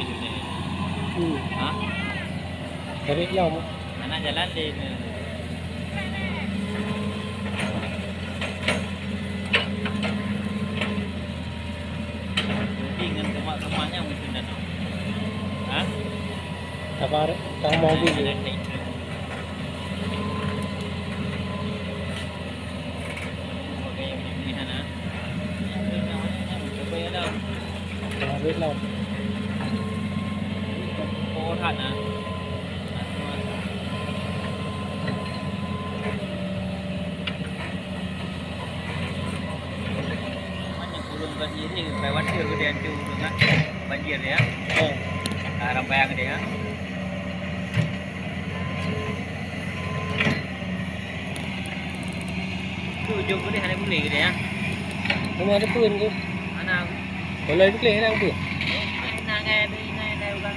ini. Hmm. Hah? Dari yang Anak jalan di ini. Jadi dengan kemak-kemaknya mungkin dah. Hah? apa kang mau Ada pergi? teknik. Pakai ini sana. Yang namanya coba ya dah. Habis lah. Kau thật à? Banyak kurung banjir ni, lewat dia ke dia tu dengan banjir dia. Oh. Rambayang dia. Tu ujung boleh ada boleh ke dia? Kamu ada pun ke? Anak. Boleh boleh ada pun. Nak ngai dah orang.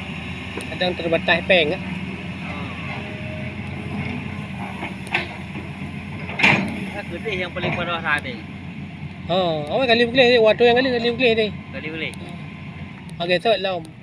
Kadang terbatas peng ah. Aku deh yang paling pada tadi. Ha, awak kali boleh waktu yang kali boleh deh. Kali boleh. Okey, tak lah.